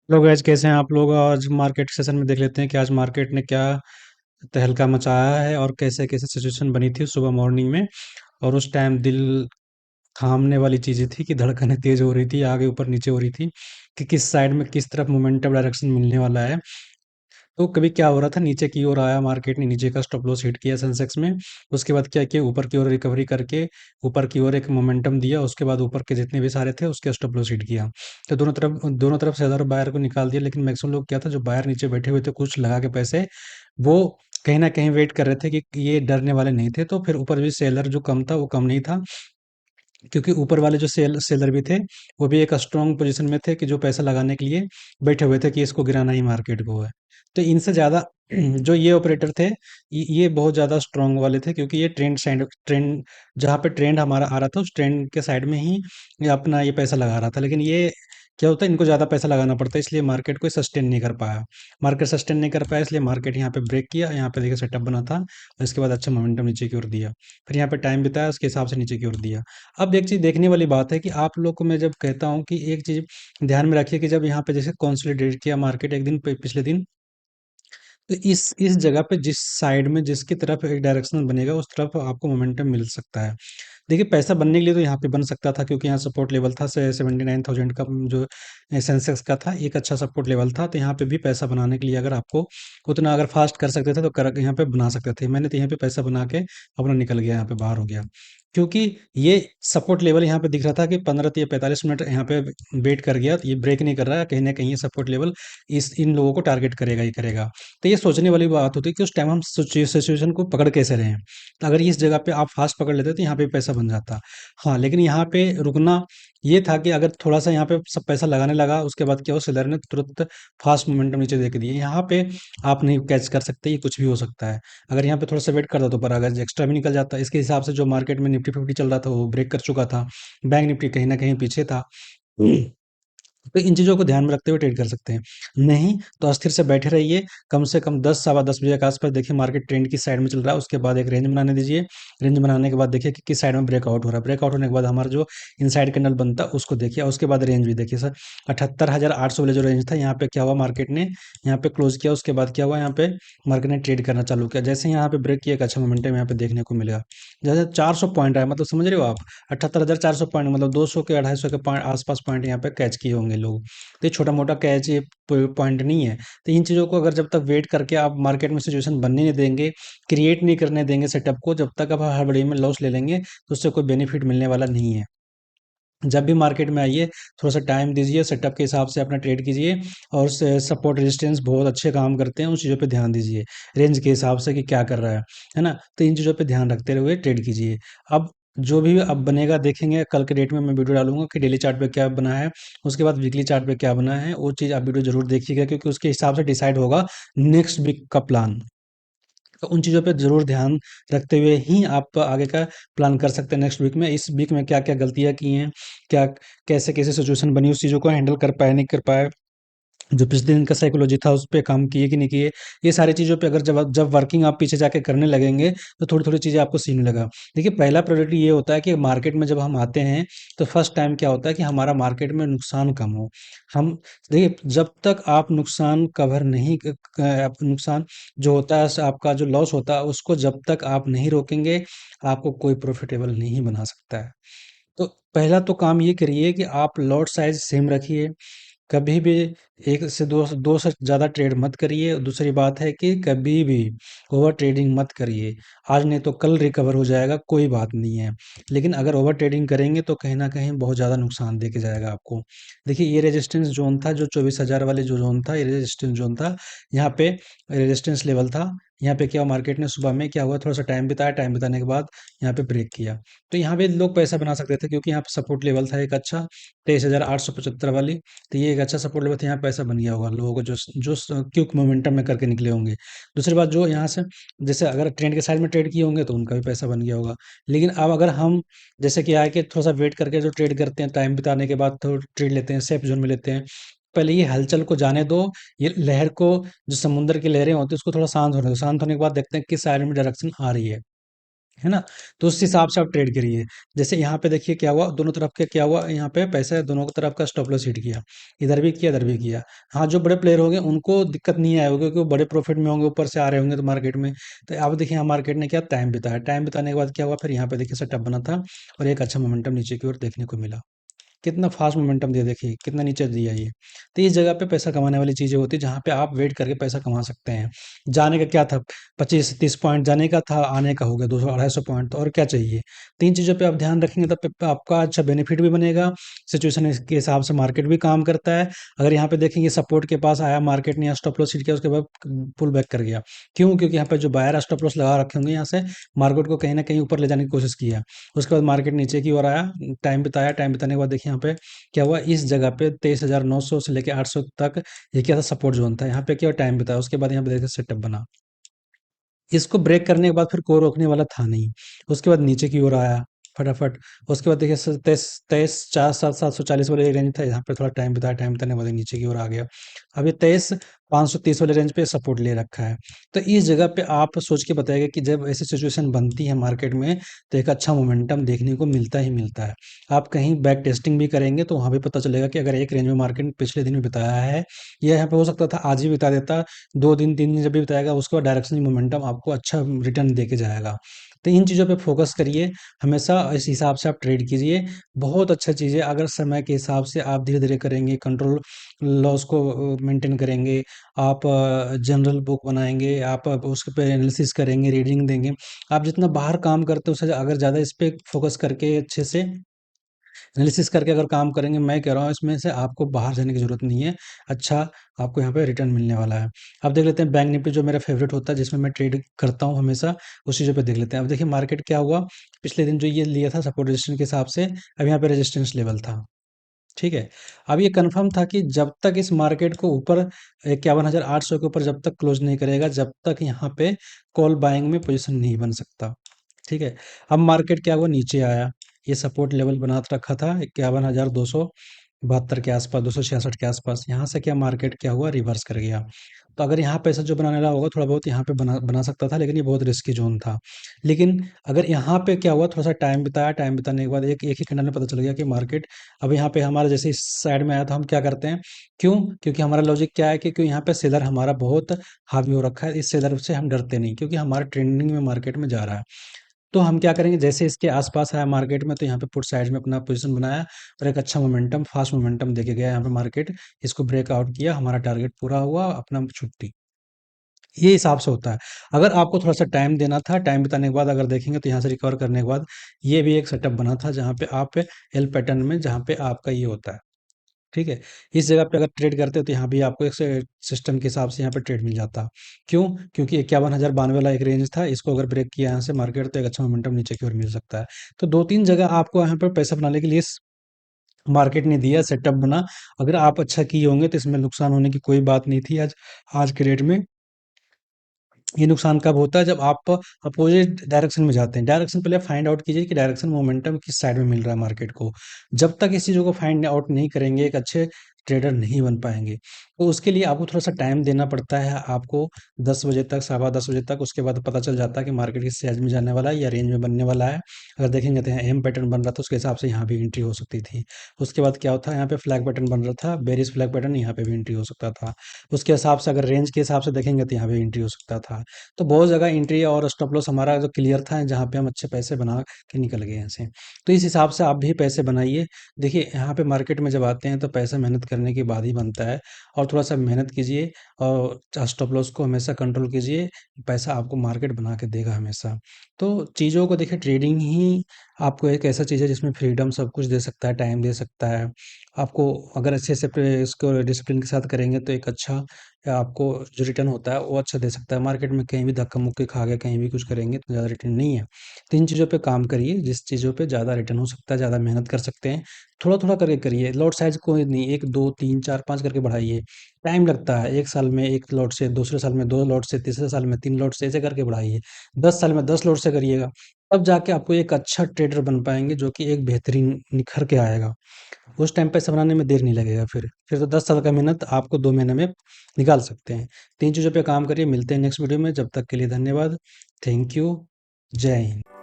लोग आज कैसे हैं आप लोग। आज मार्केट सेशन में देख लेते हैं कि आज मार्केट ने क्या तहलका मचाया है और कैसे कैसे सिचुएशन बनी थी सुबह मॉर्निंग में। और उस टाइम दिल थामने वाली चीजें थी कि धड़कनें तेज हो रही थी, आगे ऊपर नीचे हो रही थी कि किस साइड में किस तरफ मोमेंटम डायरेक्शन मिलने वाला है। तो कभी क्या हो रहा था, नीचे की ओर आया मार्केट ने, नीचे का स्टॉप लॉस हिट किया सेंसेक्स में। उसके बाद क्या किया, ऊपर की ओर रिकवरी करके ऊपर की ओर एक मोमेंटम दिया। उसके बाद ऊपर के जितने भी सारे थे उसके स्टॉप लॉस हिट किया। तो दोनों तरफ से हज़ारों बायर को निकाल दिया। लेकिन मैक्सिमम लोग क्या था, जो बायर नीचे बैठे हुए थे कुछ लगा के पैसे, वो कहीं ना कहीं वेट कर रहे थे कि ये डरने वाले नहीं थे। तो फिर ऊपर भी सेलर जो कम था वो कम नहीं था, क्योंकि ऊपर वाले जो सेलर भी थे वो भी एक स्ट्रॉन्ग पोजीशन में थे कि जो पैसा लगाने के लिए बैठे हुए थे कि इसको गिराना ही मार्केट को है। तो इनसे ज़्यादा जो ये ऑपरेटर थे, ये बहुत ज़्यादा स्ट्रॉन्ग वाले थे, क्योंकि ये ट्रेंड जहाँ पे ट्रेंड हमारा आ रहा था उस ट्रेंड के साइड में ही ये अपना ये पैसा लगा रहा था। लेकिन ये क्या होता है, इनको ज़्यादा पैसा लगाना पड़ता है, इसलिए मार्केट को सस्टेन नहीं कर पाया। मार्केट सस्टेन नहीं कर पाया, इसलिए मार्केट यहाँ पे ब्रेक किया। यहाँ पे देखिए सेटअप बना था और इसके बाद अच्छा मोमेंटम नीचे की ओर दिया। फिर यहाँ पे टाइम बिताया, उसके हिसाब से नीचे की ओर दिया। अब एक चीज़ देखने वाली बात है कि आप लोग को मैं जब कहता हूँ कि एक चीज़ ध्यान में रखिए कि जब यहाँ पे जैसे कंसोलिडेट किया मार्केट एक दिन पिछले दिन, तो इस जगह पे जिस साइड में जिसकी तरफ एक डायरेक्शन बनेगा उस तरफ आपको मोमेंटम मिल सकता है। देखिए पैसा बनने के लिए तो यहाँ पे बन सकता था, क्योंकि यहाँ सपोर्ट लेवल था से 79,000 का, जो सेंसेक्स का था एक अच्छा सपोर्ट लेवल था। तो यहाँ पे भी पैसा बनाने के लिए अगर आपको उतना अगर फास्ट कर सकते थे तो कर यहाँ पे बना सकते थे। मैंने तो यहाँ पे पैसा बना के अपना निकल गया, यहाँ पे बाहर हो गया, क्योंकि ये सपोर्ट लेवल यहाँ पे दिख रहा था कि 15 या 45 मिनट यहाँ पे वेट कर गया। तो ये ब्रेक नहीं कर रहा है, कहीं ना कहीं ये सपोर्ट लेवल इस इन लोगों को टारगेट करेगा ही करेगा। तो ये सोचने वाली बात होती है कि उस टाइम हम सिचुएशन को पकड़ कैसे रहे हैं। तो अगर इस जगह पे आप फास्ट पकड़ लेते तो यहाँ पे पैसा बन जाता। हाँ, लेकिन यहाँ पे रुकना ये था कि अगर थोड़ा सा यहाँ पे सब पैसा लगाने लगा, उसके बाद क्या हो, सेलर ने तुरंत फास्ट मोमेंटम नीचे दे के दिए। यहाँ पे आप नहीं कैच कर सकते, ये कुछ भी हो सकता है। अगर यहाँ पे थोड़ा सा वेट करता तो पर अगर एक्स्ट्रा भी निकल जाता। इसके हिसाब से जो मार्केट में निफ्टी फिफ्टी चल रहा था वो ब्रेक कर चुका था, बैंक निफ्टी कहीं ना कहीं पीछे था। तो इन चीज़ों को ध्यान में रखते हुए ट्रेड कर सकते हैं। नहीं तो अस्थिर से बैठे रहिए, कम से कम 10 सवा 10 बजे के आसपास देखिए मार्केट ट्रेंड की साइड में चल रहा है। उसके बाद एक रेंज बनाने दीजिए। रेंज बनाने के बाद देखिए कि किस साइड में ब्रेकआउट हो रहा है। ब्रेकआउट होने के बाद हमारा जो इनसाइड कैंडल बनता है उसको देखिए, और उसके बाद रेंज भी देखिए सर। 78,800 वाले जो रेंज था, यहाँ पे क्या हुआ, मार्केट ने यहाँ पे क्लोज किया। उसके बाद क्या हुआ, यहाँ पे मार्केट ने ट्रेड करना चालू किया। जैसे ही यहाँ पे ब्रेक किया, एक अच्छा मोमेंटम यहाँ पे देखने को मिलेगा। जैसे 400 पॉइंट आया, मतलब समझ रहे हो आप, 78,400 पॉइंट, मतलब 200 के 250 के पॉइंट आसपास पॉइंट यहाँ पे कैच किए होंगे लोग। तो ये छोटा मोटा कैच ये पॉइंट नहीं है। तो इन चीज़ों को अगर जब तक वेट करके आप मार्केट में सिचुएशन बनने नहीं देंगे, क्रिएट नहीं करने देंगे सेटअप को, जब तक आप हड़बड़ी में लॉस ले लेंगे तो उससे कोई बेनिफिट मिलने वाला नहीं है। जब भी मार्केट में आइए, थोड़ा सा टाइम दीजिए, सेटअप के हिसाब से अपना ट्रेड कीजिए। और सपोर्ट रेजिस्टेंस बहुत अच्छे काम करते हैं, उन चीज़ों पे ध्यान दीजिए, रेंज के हिसाब से कि क्या कर रहा है ना। तो इन चीज़ों पे ध्यान रखते हुए ट्रेड कीजिए। अब जो भी अब बनेगा देखेंगे, कल के डेट में मैं वीडियो डालूंगा कि डेली चार्ट पे क्या बना है, उसके बाद वीकली चार्ट पे क्या बना है। वो चीज़ आप वीडियो जरूर देखिएगा, क्योंकि उसके हिसाब से डिसाइड होगा नेक्स्ट वीक का प्लान। तो उन चीज़ों पे ज़रूर ध्यान रखते हुए ही आप आगे का प्लान कर सकते हैं। नेक्स्ट वीक में, इस वीक में क्या क्या गलतियाँ की हैं, क्या कैसे कैसे सिचुएशन बनी, उस चीज़ों को हैंडल कर पाए नहीं कर पाए, जो पिछले दिन का साइकोलॉजी था उस पे काम किए कि नहीं किए। ये सारी चीज़ों पे अगर जब जब वर्किंग आप पीछे जाके करने लगेंगे तो थोड़ी थोड़ी चीज़ें आपको सीखने लगा। देखिए पहला प्रायोरिटी ये होता है कि मार्केट में जब हम आते हैं तो फर्स्ट टाइम क्या होता है कि हमारा मार्केट में नुकसान कम हो। हम देखिए, जब तक आप नुकसान कवर नहीं नुकसान जो होता है आपका जो लॉस होता है उसको जब तक आप नहीं रोकेंगे, आपको कोई प्रॉफिटेबल नहीं बना सकता है। तो पहला तो काम ये करिए कि आप लॉट साइज सेम रखिए। कभी भी एक से दो से ज़्यादा ट्रेड मत करिए। दूसरी बात है कि कभी भी ओवर ट्रेडिंग मत करिए। आज नहीं तो कल रिकवर हो जाएगा, कोई बात नहीं है। लेकिन अगर ओवर ट्रेडिंग करेंगे तो कहीं ना कहीं बहुत ज़्यादा नुकसान दे के जाएगा आपको। देखिए ये रेजिस्टेंस जोन था, जो 24,000 वाले जो जोन था, ये रेजिस्टेंस जोन था। यहाँ पे रेजिस्टेंस लेवल था। यहाँ पे क्या हुआ, मार्केट ने सुबह में क्या हुआ, थोड़ा सा टाइम बिताया, टाइम बिताने के बाद यहाँ पे ब्रेक किया। तो यहाँ पे लोग पैसा बना सकते थे, क्योंकि यहाँ पे सपोर्ट लेवल था एक अच्छा 23,875 वाली। तो ये एक अच्छा सपोर्ट लेवल था, यहाँ पैसा बन गया होगा लोगों को, जो जो क्विक मोमेंटम में करके निकले होंगे। दूसरी बात, जो यहाँ से जैसे अगर ट्रेंड के साइड में ट्रेड किए होंगे तो उनका भी पैसा बन गया होगा। लेकिन अब अगर हम जैसे कि आके थोड़ा सा वेट करके जो ट्रेड करते हैं, टाइम बिताने के बाद थोड़ा ट्रेड लेते हैं, सेफ जोन में लेते हैं, पहले ये हलचल को जाने दो। ये लहर को, जो समुद्र की लहरें होती है उसको थोड़ा शांत होने दो। शांत होने के बाद देखते हैं किस साइड में डायरेक्शन आ रही है। है ना? तो उस हिसाब से आप ट्रेड करिए। जैसे यहाँ पे देखिए क्या हुआ, दोनों तरफ के क्या हुआ, यहाँ पे पैसे दोनों की तरफ का स्टॉप लॉस हिट किया। इधर भी किया, इधर भी किया। हाँ, जो बड़े प्लेयर होंगे उनको दिक्कत नहीं आएगी क्योंकि वो बड़े प्रॉफिट में होंगे, ऊपर से आ रहे होंगे तो मार्केट में। तो अब देखिए यहाँ मार्केट ने क्या टाइम बिताया, टाइम बिताने के बाद क्या हुआ, फिर यहाँ पे देखिए सेटअप बना था और एक अच्छा मोमेंटम नीचे की ओर देखने को मिला। कितना फास्ट मोमेंटम दिया देखिए, कितना नीचे दिया ये। तो इस जगह पे पैसा कमाने वाली चीज़ें होती हैं जहाँ पे आप वेट करके पैसा कमा सकते हैं। जाने का क्या था, 25-30 पॉइंट जाने का था, आने का हो गया 200-250 पॉइंट, तो और क्या चाहिए। 3 चीज़ों पे आप ध्यान रखेंगे तब पे आपका अच्छा बेनिफिट भी बनेगा, सिचुएशन के हिसाब से मार्केट भी काम करता है। अगर यहाँ पे देखेंगे सपोर्ट के पास आया मार्केट ने, यहाँ स्टॉप लॉस हिट किया, उसके बाद पुल बैक कर गया। क्यों? क्योंकि यहाँ पे जो बायर स्टॉप लॉस लगा रखे होंगे यहाँ से मार्केट को कहीं न कहीं ऊपर ले जाने की कोशिश की है। उसके बाद मार्केट नीचे की ओर आया, टाइम बिताया, टाइम बिताने के बाद देखिए यहाँ पे क्या हुआ, इस जगह पे 23,900 से लेके 800 तक ये क्या था, सपोर्ट जोन था। यहाँ पे क्या टाइम बिताया, उसके बाद यहाँ पे देखिए सेटअप बना। इसको ब्रेक करने के बाद फिर कोई रोकने वाला था नहीं। उसके बाद नीचे की ओर आया फटाफट। उसके बाद देखिए 23,400-740 वाले रेंज था, यहाँ पे थोड़ा टाइम बिताया, टाइम बिताने के बाद ये नीचे की ओर आ गया। अब ये 23,530 वाले रेंज पे सपोर्ट ले रखा है। तो इस जगह पे आप सोच के बताइएगा कि जब ऐसी सिचुएशन बनती है मार्केट में तो एक अच्छा मोमेंटम देखने को मिलता ही मिलता है। आप कहीं बैक टेस्टिंग भी करेंगे तो वहाँ भी पता चलेगा कि अगर एक रेंज में मार्केट पिछले दिन भी बताया है, ये यहाँ पे हो सकता था आज ही बता देता, 2 दिन 3 दिन जब भी बताएगा उसके बाद डायरेक्शनल मोमेंटम आपको अच्छा रिटर्न देके जाएगा। तो इन चीज़ों पे फ़ोकस करिए, हमेशा इस हिसाब से आप ट्रेड कीजिए। बहुत अच्छा चीज़ है, अगर समय के हिसाब से आप धीरे-धीरे करेंगे, कंट्रोल लॉस को मेंटेन करेंगे, आप जनरल बुक बनाएँगे, आप उस पे एनालिसिस करेंगे, रीडिंग देंगे। आप जितना बाहर काम करते हो उससे अगर ज़्यादा इस पे फ़ोकस करके अच्छे से एनालिसिस करके अगर काम करेंगे, मैं कह रहा हूँ इसमें से आपको बाहर जाने की ज़रूरत नहीं है। अच्छा आपको यहाँ पे रिटर्न मिलने वाला है। अब देख लेते हैं बैंक निफ्टी जो मेरा फ़ेवरेट होता है जिसमें मैं ट्रेड करता हूँ हमेशा, उस चीज़ों पे देख लेते हैं। अब देखिए मार्केट क्या हुआ, पिछले दिन जो ये लिया था सपोर्ट रेजिस्टेंस के हिसाब से, अब यहाँ पे रेजिस्टेंस लेवल था। ठीक है? अब ये कन्फर्म था कि जब तक इस मार्केट को ऊपर 51,800 के ऊपर जब तक क्लोज़ नहीं करेगा, जब तक यहाँ पे कॉल बाइंग में पोज़ीशन नहीं बन सकता। ठीक है? अब मार्केट क्या हुआ, नीचे आया। ये सपोर्ट लेवल बना रखा था 51,272 के आसपास, 266 के आसपास। यहाँ से क्या मार्केट क्या हुआ, रिवर्स कर गया। तो अगर यहाँ पैसा जो बनाने वाला होगा थोड़ा बहुत यहाँ पे बना बना सकता था, लेकिन ये बहुत रिस्की ज़ोन था। लेकिन अगर यहाँ पे क्या हुआ, थोड़ा-सा टाइम बिताया, टाइम बिताने के बाद एक ही कैंडल में पता चल गया कि मार्केट अब यहाँ पे हमारा जैसे इस साइड में आया तो हम क्या करते हैं, क्यों? क्योंकि हमारा लॉजिक क्या है कि यहाँ पे सेलर हमारा बहुत हावी हो रखा है, इस सेलर से हम डरते नहीं क्योंकि हमारा ट्रेंडिंग में मार्केट में जा रहा है। तो हम क्या करेंगे, जैसे इसके आस-पास आया मार्केट में तो यहाँ पे पुट साइड में अपना पोज़ीशन बनाया और एक अच्छा मोमेंटम, फास्ट मोमेंटम देके गया यहाँ पे मार्केट, इसको ब्रेकआउट किया, हमारा टारगेट पूरा हुआ, अपना छुट्टी। ये हिसाब से होता है। अगर आपको थोड़ा-सा टाइम देना था, टाइम बिताने के बाद अगर देखेंगे तो यहाँ से रिकवर करने के बाद ये भी एक सेटअप बना था जहाँ पे आप एल पैटर्न में जहाँ पे आपका ये होता है। ठीक है? इस जगह पे अगर ट्रेड करते हो तो यहाँ भी आपको एक सिस्टम के हिसाब से यहाँ पे ट्रेड मिल जाता। क्यों? क्योंकि 51,092 वाला एक रेंज था, इसको अगर ब्रेक किया यहाँ से मार्केट तो एक अच्छा मोमेंटम नीचे की ओर मिल सकता है। तो 2-3 जगह आपको यहाँ पर पैसा बनाने के लिए मार्केट ने दिया, सेटअप बना। अगर आप अच्छा किए होंगे तो इसमें नुकसान होने की कोई बात नहीं थी आज आज के रेट में। ये नुकसान कब होता है जब आप अपोजिट डायरेक्शन में जाते हैं। डायरेक्शन पहले फाइंड आउट कीजिए कि डायरेक्शन मोमेंटम किस साइड में मिल रहा है मार्केट को। जब तक इस चीज़ों को फाइंड आउट नहीं करेंगे, एक अच्छे ट्रेडर नहीं बन पाएँगे। तो उसके लिए आपको थोड़ा-सा टाइम देना पड़ता है। आपको 10 बजे तक, सवा 10 बजे तक, उसके बाद पता चल जाता है कि मार्केट किस साइड में जाने वाला है या रेंज में बनने वाला है। अगर देखेंगे तो यहाँ एम पैटर्न बन रहा था, उसके हिसाब से यहाँ भी एंट्री हो सकती थी। उसके बाद क्या होता है, यहाँ पे फ्लैग पैटर्न बन रहा था, बेयरिश फ्लैग पैटर्न, यहाँ पे भी एंट्री हो सकता था। उसके हिसाब से अगर रेंज के हिसाब से देखेंगे तो यहाँ भी एंट्री हो सकता था। तो बहुत जगह एंट्री और स्टॉप लॉस हमारा जो क्लियर था, जहाँ पे हम अच्छे पैसे बना के निकल गए यहाँ से। तो इस हिसाब से आप भी पैसे बनाइए। देखिए यहाँ पे मार्केट में जब आते हैं तो पैसा मेहनत करने के बाद ही बनता है और थोड़ा-सा मेहनत कीजिए और स्टॉप लॉस को हमेशा कंट्रोल कीजिए, पैसा आपको मार्केट बना के देगा हमेशा। तो चीज़ों को देखिए, ट्रेडिंग ही आपको एक ऐसा चीज़ है जिसमें फ्रीडम सब कुछ दे सकता है, टाइम दे सकता है। आपको अगर अच्छे से इसको डिसिप्लिन के साथ करेंगे तो एक अच्छा या आपको जो रिटर्न होता है वो अच्छा दे सकता है। मार्केट में कहीं भी धक्का-मुक्की खा के कहीं भी कुछ करेंगे तो ज़्यादा रिटर्न नहीं है। तो इन चीज़ों पे काम करिए, जिस चीज़ों पे ज़्यादा रिटर्न हो सकता है, ज़्यादा मेहनत कर सकते हैं। थोड़ा-थोड़ा करके करिए, लॉट साइज़ कोई नहीं, 1, 2, 3, 4, 5 करके बढ़ाइए। टाइम लगता है, 1 साल में 1 लॉट से, दूसरे साल में 2 लॉट से, तीसरे साल में 3 लॉट से, ऐसे करके बढ़ाइए। 10 साल में 10 लॉट से करिएगा, तब जाके आपको एक अच्छा ट्रेडर बन पाएँगे जो कि एक बेहतरीन निखर के आएगा। उस टाइम पैसा बनाने में देर नहीं लगेगा फिर तो 10 साल का मेहनत आपको 2 महीने में निकाल सकते हैं। 3 चीज़ों पे काम करिए, मिलते हैं नेक्स्ट वीडियो में, जब तक के लिए धन्यवाद। Thank you. जय हिंद।